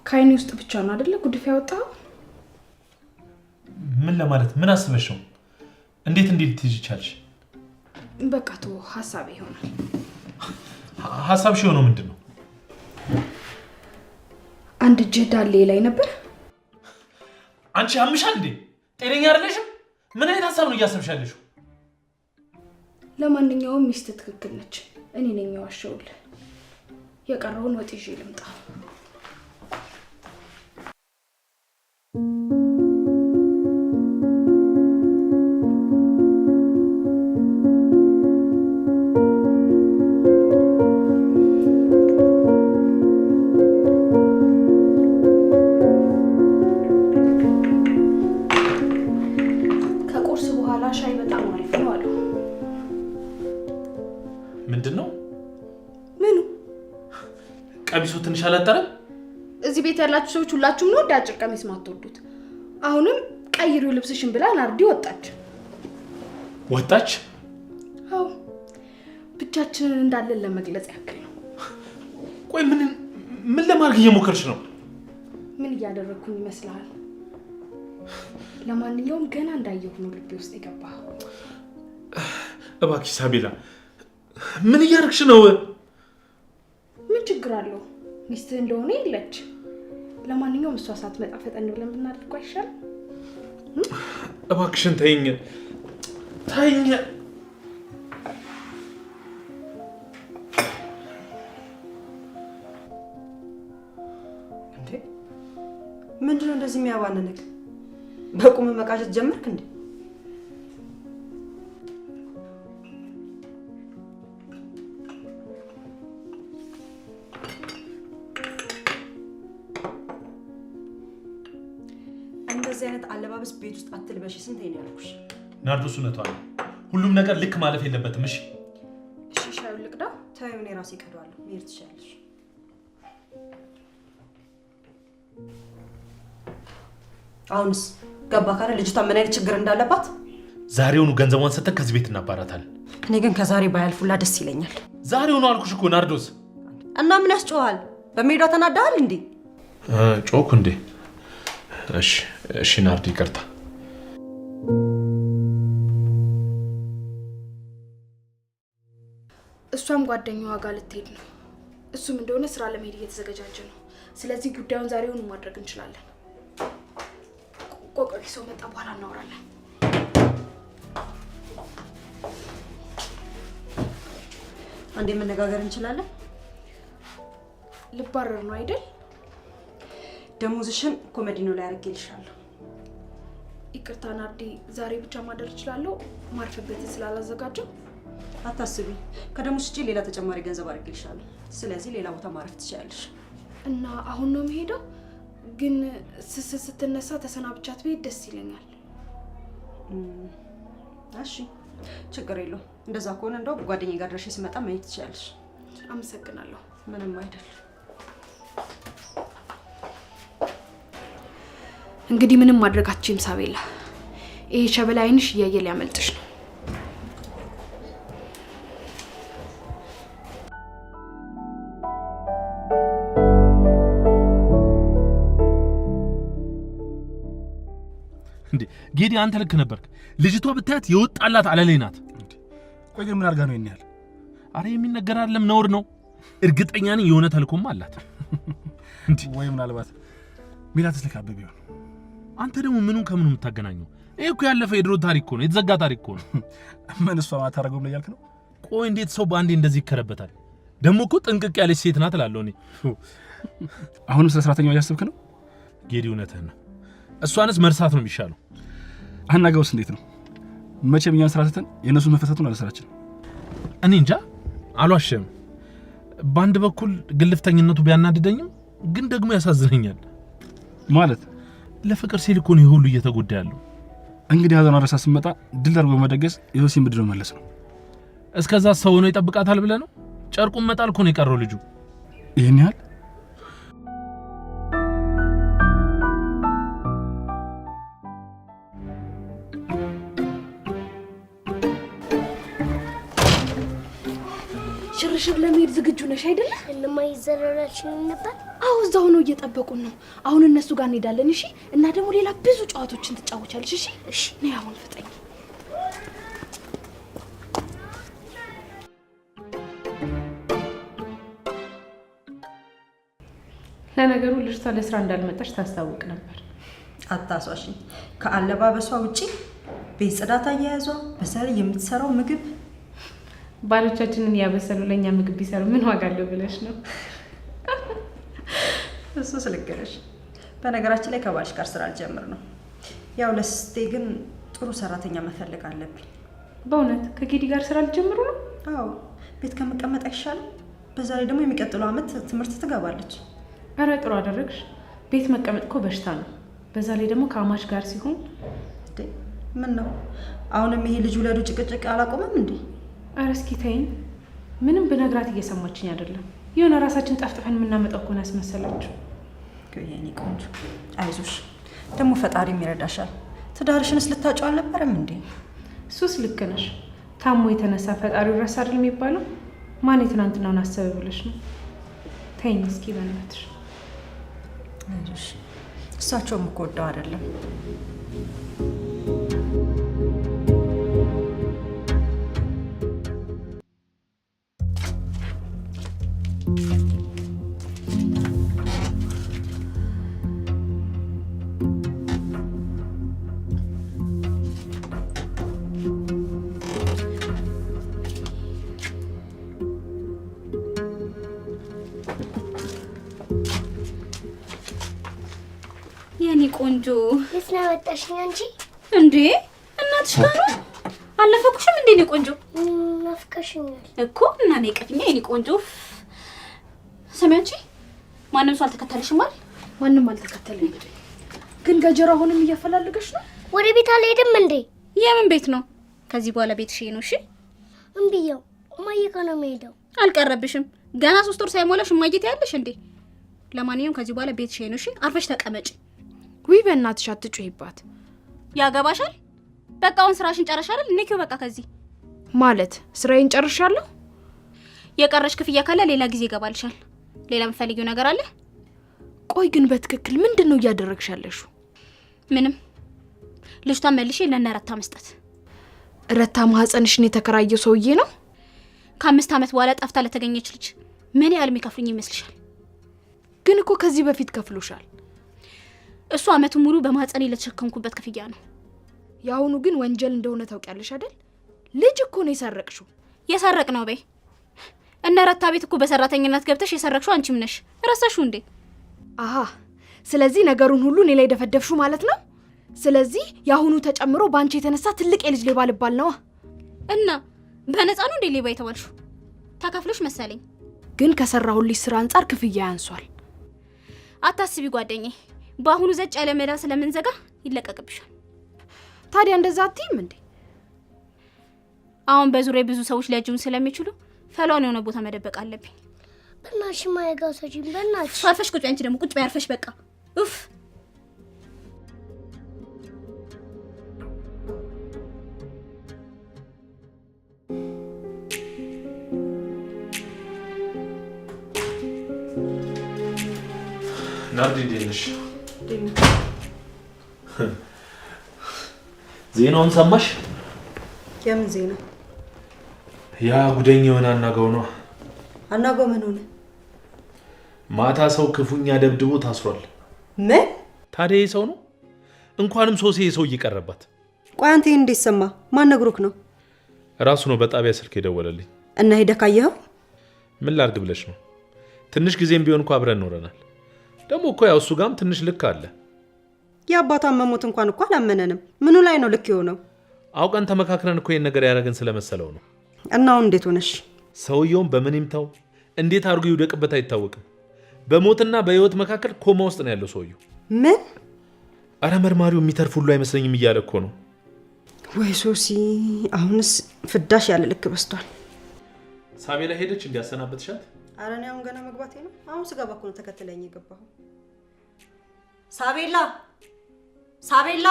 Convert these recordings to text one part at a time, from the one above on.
ካይኔ ውስጥ ብቻ ነው አይደለ ጉድፍ ያወጣው? ምን ለማለት ምን አስበሽ ነው? እንዴት ልትይዥ ቻልሽ? በቃ ተው ሐሳቤ ይሆናል። ሐሳብሽ ሆኖ ምንድነው? አንድ ጀዳሌ ላይ ነበር። አንቺ አምሻል እንዴ? ጤነኛ አይደለሽም? ምን አይነት ሐሳብ ነው እያሰብሻለሽ? ለማንኛውም ሚስት ትክክል ነች። እኔ ነኝ ዋሸውልህ። የቀረውን ወጥ ይዤ ልምጣ። ከቁርስ በኋላ ሻይ በጣም አሪፍ ነው አሉ። ምንድነው? ምኑ? ቀሚሱ ትንሽ አላጠረም? እዚህ ቤት ያላችሁ ሰዎች ሁላችሁም ነው አጭር ቀሚስ ማትወዱት? አሁንም ቀይሪው ልብስሽን ብላ ናርዲ ወጣች። ወጣች? አዎ ብቻችንን እንዳለን ለመግለጽ ያክል ነው። ቆይ ምን ለማድረግ እየሞከርሽ ነው? ምን እያደረኩኝ ይመስልሃል? ለማንኛውም ገና እንዳየሁ ነው ልቤ ውስጥ የገባው። እባክሽ ሳቤላ ምን እያደረግሽ ነው? ምን ችግር አለው? ሚስት እንደሆነ የለች። ለማንኛውም እሷ ሳትመጣ ፈጠን ብለን ብናደርገው አይሻልም? እባክሽን ተይኝ። እንዴ ምንድነው እንደዚህ የሚያባነንክ? በቁም መቃዠት ጀመርክ እንዴ? እንደዚህ አይነት አለባበስ ቤት ውስጥ አትልበሽ። ስንቴ ነው ያልኩሽ? ናርዶስ እውነቷን ነው። ሁሉም ነገር ልክ ማለፍ የለበትም። እሺ ሻዩን ልቅዳ? ታዩ እኔ ራሴ እቀዳዋለሁ። መሄድ ትችያለሽ። አሁንስ ገባ ካለ ልጅቷ ምን አይነት ችግር እንዳለባት ዛሬውኑ ገንዘቧን ሰጥተን ከዚህ ቤት እናባራታለን። እኔ ግን ከዛሬ ባያልፉላ ደስ ይለኛል። ዛሬውኑ አልኩሽ እኮ ናርዶስ። እና ምን ያስጮሃል? በሜዳ ተናዳሃል እንዴ? ጮኩ እንዴ? እሺ ናርዲ ይቅርታ። እሷም ጓደኛዋ ጋር ልትሄድ ነው። እሱም እንደሆነ ስራ ለመሄድ እየተዘጋጀ ነው። ስለዚህ ጉዳዩን ዛሬውኑ ማድረግ እንችላለን። ቆቆሪ ሰው መጣ፣ በኋላ እናወራለን። አንዴ መነጋገር እንችላለን። ልባረር ነው አይደል? ደሞዝሽን ኮሜዲኖ ላይ አድርጌልሻለሁ። ይቅርታ ናርዲ፣ ዛሬ ብቻ ማደር እችላለሁ። ማርፈበትን ስላላዘጋጀው። አታስቢ፣ ከደሞዝ ውጪ ሌላ ተጨማሪ ገንዘብ አድርጌልሻለሁ። ስለዚህ ሌላ ቦታ ማረፍ ትችያለሽ። እና አሁን ነው የምሄደው፣ ግን ስትነሳ ተሰናብቻት ብሄድ ደስ ይለኛል። እሺ ችግር የለውም። እንደዛ ከሆነ እንደው ጓደኛዬ ጋር ድረሽ ስመጣ ማየት ትችያለሽ። አመሰግናለሁ። ምንም አይደል። እንግዲህ ምንም ማድረጋችሁም ሳቤላ፣ ይሄ ሸበላ አይንሽ እያየ ሊያመልጥሽ ነው። እንዴ ጌዲ አንተ ልክ ነበርክ። ልጅቷ ብታያት የወጣላት አለሌ ናት። ቆይ ግን ምን አድርጋ ነው ይሄን ያህል? አረ የሚነገር አይደለም ነውር ነው። እርግጠኛ ነኝ የሆነ ተልኮም አላት። እንዴ ወይ ምናልባት ሚላትስ ለካበብ ይሆን? አንተ ደግሞ ምኑን ከምኑ የምታገናኘው? ይሄ እኮ ያለፈ የድሮ ታሪክ እኮ ነው፣ የተዘጋ ታሪክ እኮ ነው። ምን እሷ ማታረገው ነው ያልክ ነው? ቆይ እንዴት ሰው በአንዴ እንደዚህ ይከረበታል? ደግሞ እኮ ጥንቅቅ ያለች ሴት ናት እላለሁ እኔ። አሁንም ስለ ሰራተኛው እያሰብክ ነው? ጌዲ እውነትህን ነው። እሷንስ መርሳት ነው የሚሻለው። አናጋውስ እንዴት ነው? መቼም እኛን ስራተን የነሱን መፈታቱን አለሰራችን። እኔ እንጃ አልዋሽም። በአንድ በኩል ግልፍተኝነቱ ቢያናድደኝም ግን ደግሞ ያሳዝነኛል። ማለት ለፍቅር ሲል እኮ ነው ይሄ ሁሉ እየተጎዳ ያለው። እንግዲህ ሀዘን አረሳ ስመጣ ድል አድርጎ መደገስ የሆሲን ብድሮ መለስ ነው። እስከዛ ሰው ነው ይጠብቃታል ብለህ ነው? ጨርቁን መጣል እኮ ነው የቀረው ልጁ። ይሄን ያህል ሽርሽር ለመሄድ ዝግጁ ነሽ አይደለ? ለማይዘረራችን ነበር። አዎ እዛው ነው እየጠበቁን ነው። አሁን እነሱ ጋር እንሄዳለን። እሺ። እና ደግሞ ሌላ ብዙ ጨዋታዎችን ትጫወቻለሽ። እሺ እሺ። ነይ አሁን ፍጠኝ። ለነገሩ ልጅቷ ለስራ እንዳልመጣች ታስታውቅ ነበር። አታሷሽ። ከአለባበሷ ውጪ ቤት ጽዳት አያያዟ፣ በዛ ላይ የምትሰራው ምግብ ባሎቻችንን ያበሰሉ ለኛ ምግብ ቢሰሩ ምን ዋጋ አለው ብለሽ ነው? እሱ ስለገረሽ። በነገራችን ላይ ከባልሽ ጋር ስራ አልጀምር ነው። ያው ለስቴ ግን ጥሩ ሰራተኛ መፈለግ አለብኝ። በእውነት ከጌዲ ጋር ስራ አልጀምሩ ነው? አዎ ቤት ከመቀመጥ አይሻልም? በዛ ላይ ደግሞ የሚቀጥለው አመት ትምህርት ትገባለች። አረ ጥሩ አደረግሽ። ቤት መቀመጥ እኮ በሽታ ነው። በዛ ላይ ደግሞ ከአማች ጋር ሲሆን ምን ነው አሁንም ይሄ ልጅ ወለዱ ጭቅጭቅ አላቆመም እንዴ? አረ እስኪ ተይኝ። ምንም ብነግራት እየሰማችኝ አይደለም። የሆነ ራሳችን ጠፍጥፈን የምናመጣው እኮ ነው ያስመሰላችሁ። የኔ ቆንጆ አይዞሽ፣ ደግሞ ፈጣሪም ይረዳሻል። ትዳርሽንስ ልታጫው አልነበረም እንዴ? እሱስ ልክ ነሽ። ታሞ የተነሳ ፈጣሪው ረሳ አይደል የሚባለው? ማን የትናንትናውን አሰበ ብለሽ ነው? ተይኝ እስኪ በእናትሽ። አይዞሽ፣ እሳቸውም እኮ ወደው አይደለም። የኔ ቆንጆ የት ነው ያወጣሽኝ አንቺ? እንዴ እናትሽ ጋር ነው? አልናፈኩሽም እንዴ? የኔ ቆንጆ ናፍቀሽኛል እኮ እና ነይ ቀፊኛ የኔ ቆንጆ። ስሚ አንቺ ማንም ሰው አልተከተለሽም አይደል? ማንም አልተከተለኝ። ግን ገጀራ አሁንም እያፈላለገሽ ነው? ወደ ቤት አልሄድም እንዴ? የምን ቤት ነው? ከዚህ በኋላ ቤትሽ ነው። እሺ እምቢያው እማዬ ጋር ነው የምሄደው። አልቀረብሽም። ገና 3 ወር ሳይሞላሽ እማዬ ትያለሽ እንዴ? ለማንኛውም ከዚህ በኋላ ቤትሽ ነው። እሺ አርፈሽ ተቀመጪ። ውይ በእናትሽ አትጩሂባት። ያገባሻል። በቃ አሁን ስራሽን ጨርሻል። ንኪው በቃ ከዚህ ማለት ስራዬን ጨርሻለሁ። የቀረሽ ክፍያ ካለ ሌላ ጊዜ ይገባልሻል። ሌላ የምትፈልጊው ነገር አለ? ቆይ ግን በትክክል ምንድነው እያደረግሽ ያለሽው? ምንም። ልጅቷን መልሼ ለነረታ መስጠት። ረታ ማህፀንሽን የተከራየው ሰውዬ ነው? ከ5 ዓመት በኋላ ጠፍታ ለተገኘች ልጅ ምን ያህል የሚከፍልኝ ይመስልሻል? ግን እኮ ከዚህ በፊት ከፍሎሻል። እሱ አመቱን ሙሉ በማህፀኔ ለተሸከምኩበት ክፍያ ነው። ያሁኑ ግን ወንጀል እንደሆነ ታውቂያለሽ አይደል? ልጅ እኮ ነው የሰረቅሽው። የሰረቅ ነው በይ። እነ ረታ ቤት እኮ በሰራተኝነት ገብተሽ የሰረቅሽው አንቺም ነሽ። ረሳሽው እንዴ? አሃ፣ ስለዚህ ነገሩን ሁሉ እኔ ላይ ደፈደፍሹ ማለት ነው። ስለዚህ ያሁኑ ተጨምሮ ባንቺ የተነሳ ትልቅ የልጅ ሌባ ልባል ነው። እና በነፃ ነው እንዴ ሌባ የተባልሽው? ተከፍሎሽ መሰለኝ። ግን ከሰራሁልሽ ስራ አንጻር ክፍያ ያንሷል። አታስቢ ጓደኛዬ፣ በአሁኑ ዘጭ ያለ መዳ ስለምንዘጋ ይለቀቅብሻል። ታዲያ እንደዛ አትይም እንዴ? አሁን በዙሪያ ብዙ ሰዎች ሊያጅቡን ስለሚችሉ ፈሏን የሆነ ቦታ መደበቅ አለብኝ። በእናትሽ ማየጋው ሰጂም በእናትሽ አርፈሽ ቁጭ። አንቺ ደግሞ ቁጭ በይ አርፈሽ በቃ ኡፍ። ናርዲ እንዴት ነሽ? ዜናውን ሰማሽ? የምን ዜና? ያ ጉደኛ የሆነ አናጋው ነው። አናጋው ምን ሆነ? ማታ ሰው ክፉኛ ደብድቦ ታስሯል። ምን? ታዲያ ሰው ነው? እንኳንም ሶሴ ሰው እየቀረባት። ቆይ አንተ እንዴት ሰማ? ማን ነግሮክ ነው? ራሱ ነው በጣቢያ ስልክ የደወለልኝ። እና ሄደህ ካየኸው? ምን ላድርግ ብለሽ ነው? ትንሽ ጊዜም ቢሆን እኮ አብረን ኖረናል። ደግሞ እኮ ያው እሱ ጋርም ትንሽ ልክ አለ። የአባቷን መሞት እንኳን እኮ አላመነንም። ምኑ ላይ ነው ልክ የሆነው? አውቀን ተመካክረን እኮ ይሄን ነገር ያደረገን ስለመሰለው ነው። እናው እንዴት ሆነሽ? ሰውየውን በምን ይምታው እንዴት አድርጎ ይውደቅበት አይታወቅም። በሞትና በህይወት መካከል ኮማ ውስጥ ነው ያለው ሰውየው። ምን? አረ መርማሪው የሚተርፍ ሁሉ አይመስለኝም እያለ እኮ ነው። ወይ ሶሲ፣ አሁንስ ፍዳሽ ያለ ልክ በስቷል። ሳቤላ ሄደች እንዲያሰናበትሻት? አረ እኔ አሁን ገና መግባቴ ነው። አሁን ስገባ እኮ ነው ተከትለኝ የገባው። ሳቤላ ሳቤላ፣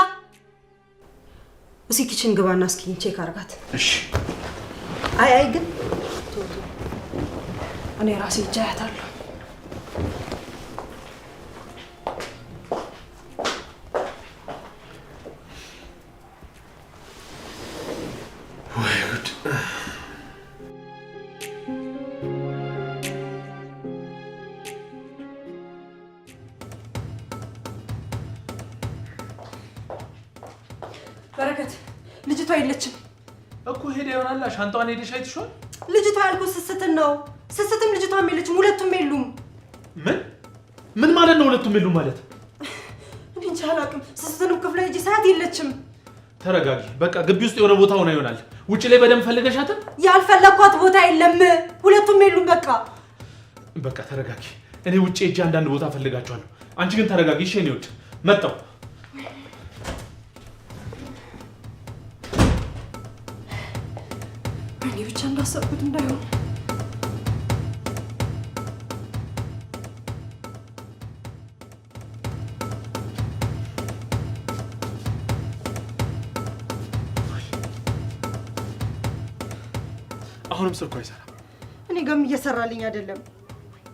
እስኪ ኪችን ግባና እስኪ ቼክ አርጋት። እሺ። አይ ግን እኔ ራሴ እጃያታለሁ። ወይ ጉድ! በረከት ልጅቷ የለችም እኮ ሄደ ይሆናል። ሻንጣዋን ሄደሽ አይተሽዋል? ልጅቷ ያልኩት ስስትን ነው። ስስትም ልጅቷም የለችም። ሁለቱም የሉም። ምን ማለት ነው ሁለቱም የሉም ማለት? እኔ እንጃ አላውቅም። ስስትንም ክፍለ ሂጂ ሰዓት የለችም። ተረጋጊ። በቃ ግቢ ውስጥ የሆነ ቦታ ሆና ይሆናል። ውጪ ላይ በደንብ ፈልገሻት? ያልፈለኳት ቦታ የለም። ሁለቱም የሉም። በቃ ተረጋጊ። እኔ ውጪ ሄጄ አንዳንድ ቦታ ፈልጋቸዋለሁ። አንቺ ግን ተረጋጊ። እሺ እኔ ውጭ መጣሁ። እኔ ብቻ እንዳሰብኩት እንዳይሆን አሁንም ስልኩ አይሰራም። እኔ ጋርም እየሰራልኝ አይደለም።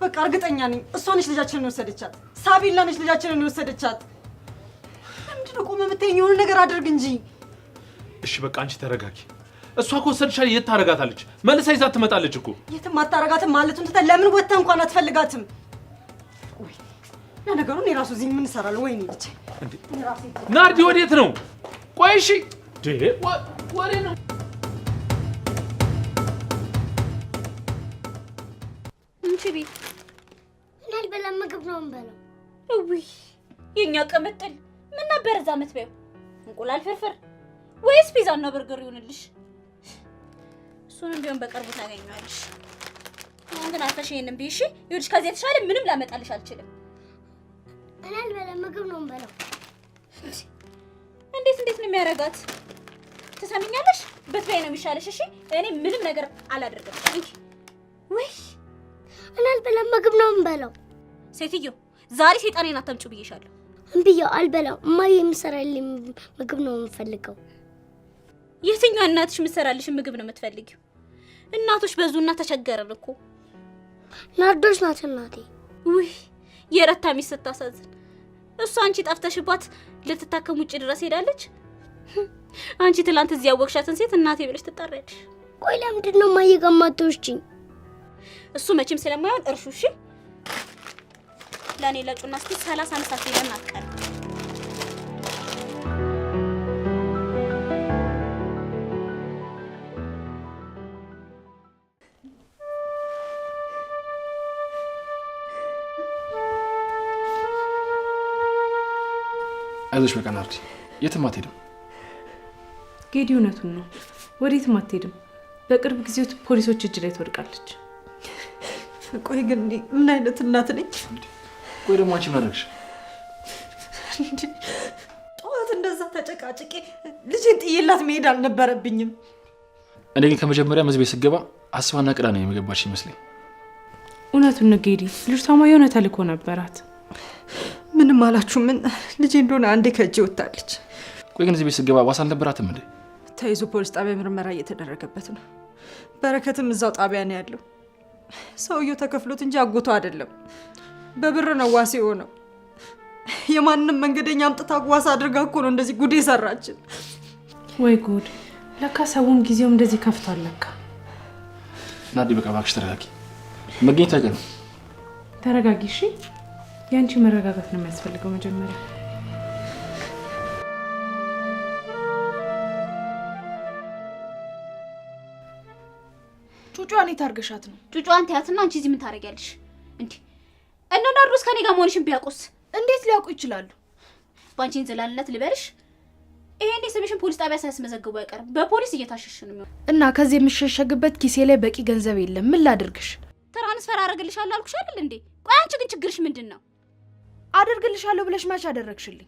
በቃ እርግጠኛ ነኝ እሷ ነች ልጃችንን የወሰደቻት። ሳቢላ ነች ልጃችንን የወሰደቻት። ለምንድን ነው ቆመ የምትይኝ? የሆነ ነገር አድርግ እንጂ። እሺ በቃ አንቺ ተረጋጊ። እሷ እኮ ወሰደቻት። የት ታረጋታለች? መልሳ ይዛት ትመጣለች እኮ። የትም አታረጋትም ማለቱን ትተህ ለምን ወጥተህ እንኳን አትፈልጋትም? ወይ ለነገሩ እኔ ራሱ እዚህ ምን እሰራለሁ? ወይኔ ልጄ ናርዲ ወዴት ነው? ቆይ እሺ ወሬ ነው። እንቺ ቤት እናልበላም ምግብ ነው እንበለው። ውይ የኛ ቅምጥል ምን ነበር እዛ የምትበይው? እንቁላል ፍርፍር ወይስ ፒዛና በርገር ይሆንልሽ? እሱንም ቢሆን በቅርቡ ታገኛለሽ። አሁን ግን አልፈሽ ይሄንን ቢይሽ ይኸውልሽ፣ ከዚህ የተሻለ ምንም ላመጣልሽ አልችልም። እናልበላም ምግብ ነው እንበለው። እንዴት ነው የሚያረጋት? ትሰሚኛለሽ? በትበይ ነው የሚሻለሽ። እሺ እኔ ምንም ነገር አላደርግም። ወይ እናልበላም ምግብ ነው እንበለው። ሴትዮ ዛሬ ሰይጣኔን አታምጪው ብዬሻለሁ። እምብዬው አልበላው። እማዬ የምሰራልኝ ምግብ ነው የምፈልገው። የትኛው እናትሽ የምትሰራልሽ ምግብ ነው የምትፈልጊው? እናቶች በዙና ተቸገረን እኮ። ናርዶስ ናት እናቴ። ውይ የረታ ሚስት ስታሳዝን። እሷ አንቺ ጠፍተሽባት ልትታከም ውጪ ድረስ ሄዳለች። አንቺ ትላንት እዚህ ያወቅሻትን ሴት እናቴ ብለሽ ትጣሪያለሽ። ቆይ ለምንድን ነው እማዬ ጋር የማትወስጂኝ? እሱ መቼም ስለማይሆን እርሹ። እሺ ለኔ ለጩና እስኪ 30 አመታት ይለን አቀር አይዞሽ በቃ ናርዲ፣ የትም አትሄድም። ጌዲ እውነቱን ነው፣ ወዴትም አትሄድም። በቅርብ ጊዜው ፖሊሶች እጅ ላይ ትወድቃለች። ቆይ ግን ምን አይነት እናት ነኝ? ቆይ ደግሞ አንቺ ምን አደረግሽ? ጠዋት እንደዛ ተጨቃጭቄ ልጄን ጥዬላት መሄድ አልነበረብኝም። እኔ ግን ከመጀመሪያ መዝቤ ስገባ አስባና ቅዳ ነው የመገባች ይመስለኝ። እውነቱን ነው ጌዲ፣ ልጅቷማ የሆነ ተልእኮ ነበራት። ምንም አላችሁ ምን? ልጄ እንደሆነ አንዴ ከእጄ ወጣለች። ቆይ ግን እዚህ ቤት ስገባ ዋስ አልነበራትም እንዴ? ተይዞ ፖሊስ ጣቢያ ምርመራ እየተደረገበት ነው። በረከትም እዛው ጣቢያ ነው ያለው። ሰውየው ተከፍሎት እንጂ አጎቶ አይደለም። በብር ነው ዋስ የሆነው። የማንም መንገደኛ አምጥታ ዋስ አድርጋ እኮ ነው እንደዚህ ጉድ የሰራችን። ወይ ጉድ! ለካ ሰውን ጊዜው እንደዚህ ከፍቷል ለካ። ናዲ በቃ እባክሽ ተረጋጊ። መገኘት አይቀርም። ተረጋጊ እሺ። ያንቺ መረጋጋት ነው የሚያስፈልገው መጀመሪያ። ጩጯን የታርገሻት ነው? ጩጯን ተያትና አንቺ እዚህ ምን ታረጊያለሽ እንዴ? እነ ናርዶስ ከኔ ጋር መሆንሽን ቢያውቁስ? እንዴት ሊያውቁ ይችላሉ? ባንቺ እንዝላልነት ልበልሽ። ይሄኔ ስምሽን ፖሊስ ጣቢያ ሳያስመዘግቡ አይቀርም። በፖሊስ እየታሸሽ ነው። እና ከዚህ የምሸሸግበት ኪሴ ላይ በቂ ገንዘብ የለም። ምን ላድርግሽ? ትራንስፈር አደርግልሻለሁ አልኩሽ አይደል እንዴ? ቆይ አንቺ ግን ችግርሽ ምንድን ነው? አደርግልሻለሁ ብለሽ ማች አደረግሽልኝ?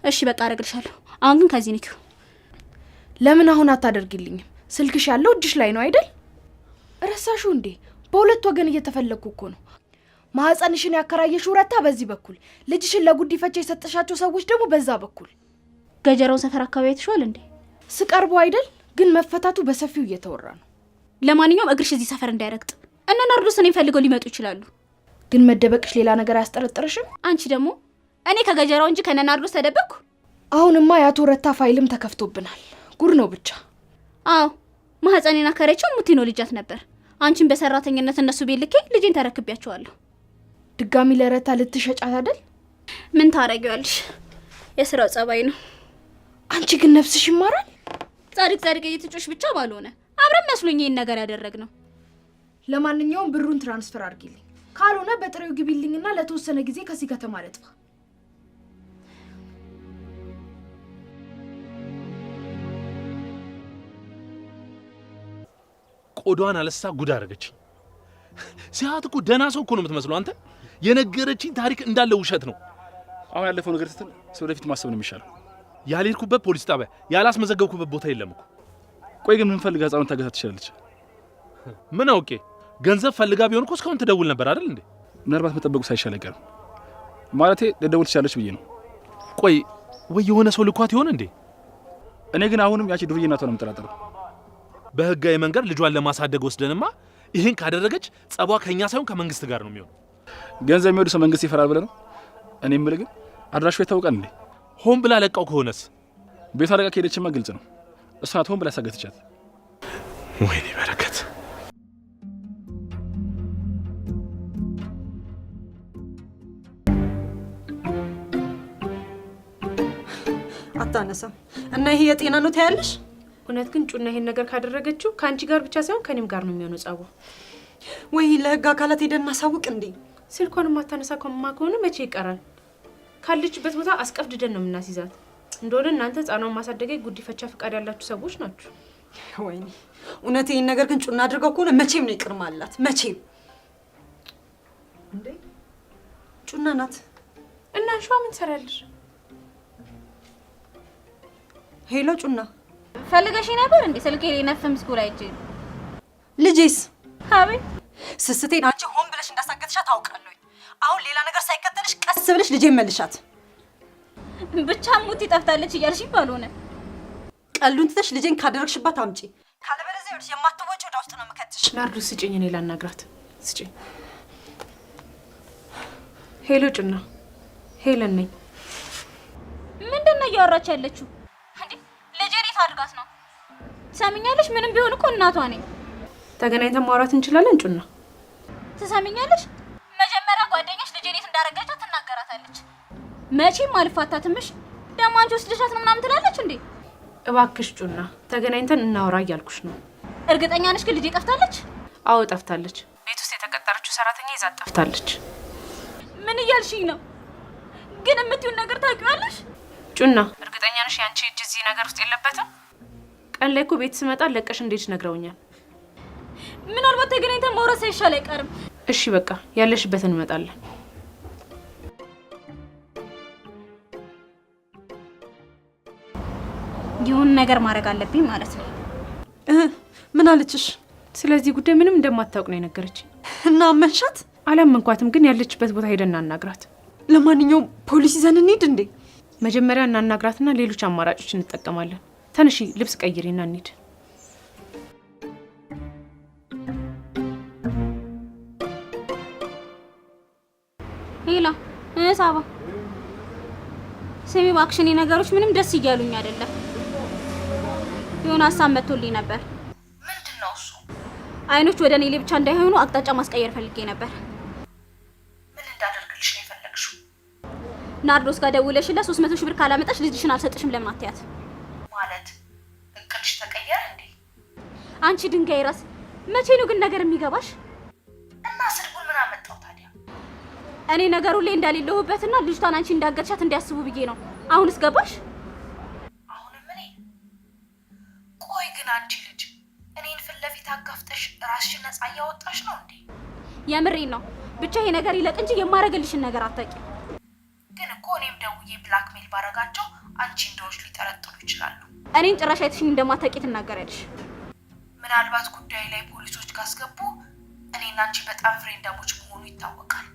እሺ በቃ አደርግልሻለሁ። አሁን ግን ከዚህ ንኪው። ለምን አሁን አታደርግልኝም? ስልክሽ ያለው እጅሽ ላይ ነው አይደል? ረሳሹ እንዴ? በሁለት ወገን እየተፈለግኩ እኮ ነው። ማህፀንሽን ያከራየሽው ረታ በዚህ በኩል፣ ልጅሽን ለጉዲፈቻ የሰጠሻቸው ሰዎች ደግሞ በዛ በኩል። ገጀራውን ሰፈር አካባቢ አይተሽዋል እንዴ? ስቀርበው አይደል? ግን መፈታቱ በሰፊው እየተወራ ነው። ለማንኛውም እግርሽ እዚህ ሰፈር እንዳይረግጥ እነ ናርዶስ እኔን ፈልገው ሊመጡ ይችላሉ። ግን መደበቅሽ ሌላ ነገር አያስጠረጥርሽም? አንቺ ደግሞ እኔ ከገጀራው እንጂ ከነ ናርዶስ ተደበቅኩ? አሁንማ የአቶ ረታ ፋይልም ተከፍቶብናል። ጉድ ነው ብቻ። አዎ ማህፀኔን አከረችው ሙቲ ነው ልጃት ነበር። አንቺን በሰራተኝነት እነሱ ቤት ልኬ ልጄን ተረክቢያቸዋለሁ። ድጋሚ ለረታ ልትሸጫት አይደል? ምን ታረጊዋለሽ? የስራው ጸባይ ነው። አንቺ ግን ነፍስሽ ይማራል። ጻድቅ እየተጮሽ ብቻ ባልሆነ አብረን መስሎኝ ይሄን ነገር ያደረግነው። ለማንኛውም ብሩን ትራንስፈር አድርጊልኝ፣ ካልሆነ በጥሬው ግቢልኝና ለተወሰነ ጊዜ ከዚህ ከተማ ልጥፋ። ቆዳዋን አለሳ ጉድ አደረገች። ሲያት እኮ ደህና ሰው እኮ ነው የምትመስለው። አንተ የነገረችኝ ታሪክ እንዳለ ውሸት ነው። አሁን ያለፈው ነገር ትተን ስለወደፊት ማሰብ ነው የሚሻለው። ያልሄድኩበት ፖሊስ ጣቢያ ያላስመዘገብኩበት ቦታ የለም እኮ። ቆይ ግን ምን ፈልጋ ህፃኑን ታገታ ትችላለች? ምን አውቄ? ገንዘብ ፈልጋ ቢሆን እኮ እስካሁን ትደውል ነበር አይደል እንዴ? ምናልባት መጠበቁ ሳይሻል አይቀርም። ማለቴ ልደውል ትችላለች ብዬ ነው። ቆይ ወይ የሆነ ሰው ልኳት ይሆን እንዴ? እኔ ግን አሁንም ያቺ ዱርዬ እናቷ ነው የምጠራጠረው። በህጋዊ መንገድ ልጇን ለማሳደግ ወስደንማ ይሄን ካደረገች ጸቧ ከኛ ሳይሆን ከመንግስት ጋር ነው የሚሆነው። ገንዘብ የሚወዱ ሰው መንግስት ይፈራል ብለህ ነው? እኔ የምልህ ግን አድራሹ ይታወቃል እንዴ? ሆን ብላ ለቃው ከሆነስ? ቤቷ ለቃ ከሄደችማ ግልጽ ነው። እሷ ናት ሆን ብላ ያሳገተቻት። ወይኔ በረከት። አታነሳም እና ይሄ የጤና ነው ታያለሽ? እውነት ግን ጩና ይሄን ነገር ካደረገችው ከአንቺ ጋር ብቻ ሳይሆን ከኔም ጋር ነው የሚሆነው ጸቡ። ወይ ለህግ አካላት ሄደን እናሳውቅ እንዴ? ስልኳን ማታነሳ ከሆነ መቼ ይቀራል? ካለችበት ቦታ አስቀፍድደን ነው የምናስይዛት። እንደሆነ እናንተ ህፃኗን ማሳደጊያ ጉዲፈቻ ፈቃድ ያላችሁ ሰዎች ናችሁ። ወይኔ እውነት ይሄን ነገር ግን ጩና አድርገው ከሆነ መቼም ነው ይቅር ማላት። መቼም እንዴ ጩና ናት እና ሸዋ ምን ትሰራለሽ? ሄሎ ጩና ፈልገሽ ነበር እንዴ? ስልኬ ላይ ነፍም ስኩል አይቼ ልጄስ? አቤት ስስቴን አንቺ ሆን ብለሽ እንዳሳገትሻት አውቃለሁ። አሁን ሌላ ነገር ሳይከተልሽ ቀስ ብለሽ ልጄን መልሻት። ብቻ ሙቲ ጠፍታለች እያልሽኝ ባልሆነ ቀሉን ትተሽ ልጄን ካደረግሽባት አምጪ። ካለበለዚያ ይኸውልሽ የማትወጪው ወደ ውስጥ ነው የምከትሽ። ናርዶስ ስጭኝ፣ እኔ ላናግራት። ስጭኝ። ሄሎ ጩና፣ ሄለን ነኝ። ምንድን ነው እያወራች ያለችው? እንዴ ልጄን የት አድርጋት ነው? ትሰሚኛለሽ? ምንም ቢሆን እኮ እናቷ ነኝ። ተገናኝተን ማውራት እንችላለን ጩና። ትሰሚኛለሽ? መጀመሪያ ጓደኛሽ ልጄን የት እንዳረጋቻት ትናገራታለች። መቼም አልፋታትምሽ። ደግሞ አንቺ ወስደሻት ነው ምናምን ትላለች እንዴ? እባክሽ ጩና ተገናኝተን እናውራ እያልኩሽ ነው። እርግጠኛ ነሽ ግን ልጄ ጠፍታለች? አዎ ጠፍታለች። ቤት ውስጥ የተቀጠረችው ሰራተኛ ይዛት ጠፍታለች። ምን እያልሽኝ ነው? ግን የምትይውን ነገር ታውቂዋለሽ? ጩና እርግጠኛ ነሽ ያንቺ እጅ እዚህ ነገር ውስጥ የለበትም? ቀን ላይ እኮ ቤት ስመጣ ለቀሽ እንዴት ነግረውኛል። ምናልባት ተገናኝተን ማውራት ሳይሻል አይቀርም። እሺ በቃ ያለሽበትን እንመጣለን። ይሁን ነገር ማድረግ አለብኝ ማለት ነው። ምን አለችሽ? ስለዚህ ጉዳይ ምንም እንደማታውቅ ነው የነገረችኝ። እና አመንሻት? አላመንኳትም፣ ግን ያለችበት ቦታ ሄደን እናናግራት። ለማንኛውም ፖሊስ ይዘን እንሂድ እንዴ? መጀመሪያ እናናግራትና ሌሎች አማራጮች እንጠቀማለን። ተነሺ ልብስ ቀይሪና እንሂድ። ሄላ ሳባ ስሚ እባክሽ፣ እኔ ነገሮች ምንም ደስ እያሉኝ አይደለም። የሆነ ሀሳብ መጥቶልኝ ነበር። ምንድነው እሱ? አይኖች ወደ እኔ ላይ ብቻ እንዳይሆኑ አቅጣጫ ማስቀየር ፈልጌ ነበር። ምን እንዳደርግልሽ ነው የፈለግሽው? ናርዶስ ጋር ደውለሽላት 300 ሺህ ብር ካላመጣሽ ልጅሽን አልሰጥሽም ለምን አትያት? ማለት እቅድሽ ተቀየረ እንዴ? አንቺ ድንጋይ ራስ፣ መቼ ነው ግን ነገር የሚገባሽ? እና ስልኩን ምን አመጣው ታዲያ? እኔ ነገሩ ላይ እንዳሌለሁበትና ልጅቷን አንቺ እንዳገርሻት እንዲያስቡ ብዬ ነው። አሁንስ ገባሽ? አሁንም እኔ ቆይ ግን አንቺ ልጅ እኔን ፊት ለፊት አጋፍጠሽ ራስሽን ነፃ እያወጣሽ ነው እንዴ? የምሬን ነው። ብቻ ይሄ ነገር ይለቅ እንጂ የማረግልሽን ነገር አታውቂም። ግን እኮ እኔም ደውዬ ብላክሜል ባረጋቸው አንቺ እንደሆንሽ ሊጠረጥሩ ይችላሉ። እኔን ጭራሽ አይተሽኝ እንደማታውቂ ትናገሪያለሽ። ምናልባት ጉዳይ ላይ ፖሊሶች ካስገቡ እኔና አንቺ በጣም ፍሬንዳሞች መሆኑ ይታወቃል።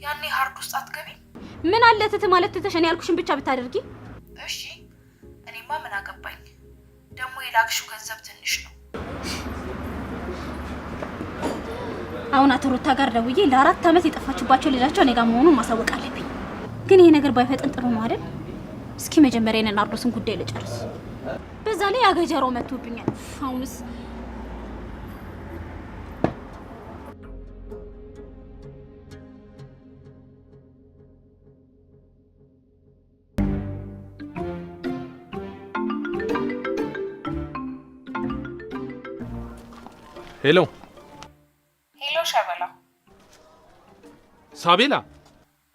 ያኔ ሀርድ ውስጥ አትገቢም? ምን አለ ትት ማለት ትተሽ እኔ ያልኩሽን ብቻ ብታደርጊ። እሺ እኔማ ምን አገባኝ? ደግሞ የላክሽው ገንዘብ ትንሽ ነው። አሁን አቶ ሩታ ጋር ደውዬ ለ4 ዓመት የጠፋችባቸው ልጃቸው እኔ ጋር መሆኑን ማሳወቅ አለብኝ። ግን ይሄ ነገር ባይፈጥን ጥሩ ነው አይደል? እስኪ መጀመሪያ የኔን ናርዶስን ጉዳይ ልጨርስ። በዛ ላይ አገጀራው መጥቶብኛል። አሁንስ ሄሎ ሄሎ፣ ሸበላ ሳቤላ፣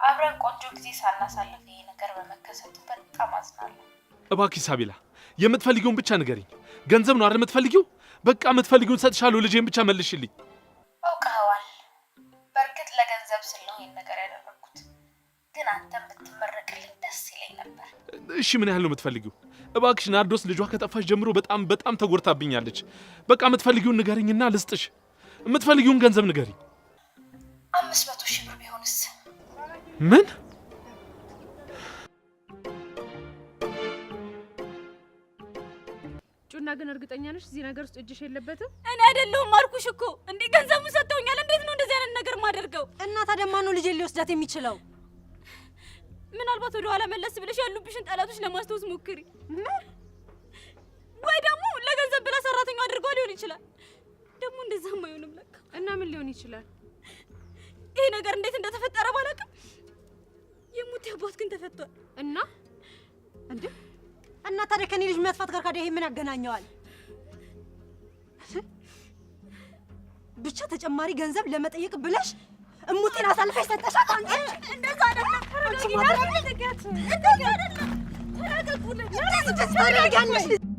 አብረን ቆንጆ ጊዜ ሳናሳልፍ ይሄ ነገር በመከሰቱ በጣም አዝናለሁ። እባክሽ ሳቤላ የምትፈልጊውን ብቻ ንገሪኝ። ገንዘብ ነው አይደል የምትፈልጊው? በቃ የምትፈልጊውን ሰጥሻለሁ። ልጄን ብቻ መልሽልኝ። አውቀዋል። በእርግጥ ለገንዘብ ስል ነው ይሄን ነገር ያደረኩት፣ ግን አንተም ብትመረቅልኝ ደስ ይለኝ ነበር። እሺ ምን ያህል ነው የምትፈልጊው? እባክሽ ናርዶስ ልጇ ከጠፋሽ ጀምሮ በጣም ተጎድታብኛለች። በቃ የምትፈልጊውን ንገሪኝና ልስጥሽ። የምትፈልጊውን ገንዘብ ንገሪኝ። 500,000 ብር ቢሆንስ? ምን? ጩና ግን እርግጠኛ ነሽ እዚህ ነገር ውስጥ እጅሽ የለበትም? እኔ አይደለሁም አልኩሽ እኮ። እንዴ ገንዘቡን ሰጥተውኛል። እንዴት ነው እንደዚህ አይነት ነገር ማደርገው? እና ታዲያ ማን ነው ልጄን ሊወስዳት የሚችለው? ምናልባት ወደ ኋላ መለስ ብለሽ ያሉብሽን ጠላቶች ለማስታወስ ሞክሪ። ወይ ደግሞ ለገንዘብ ብላ ሰራተኛው አድርገው ሊሆን ይችላል። ደግሞ እንደዛም አይሆንም ለካ። እና ምን ሊሆን ይችላል? ይሄ ነገር እንዴት እንደተፈጠረ ባላውቅም የሙት አባት ግን ተፈቷል። እና እንዴ እና ታዲያ ከኔ ልጅ መጥፋት ጋር ካዲያ ይሄ ምን ያገናኘዋል? ብቻ ተጨማሪ ገንዘብ ለመጠየቅ ብለሽ እሙቴን አሳልፈሽ ሰጠሻት አንቺ? እንደዛ አይደለም። ተረጋጊ።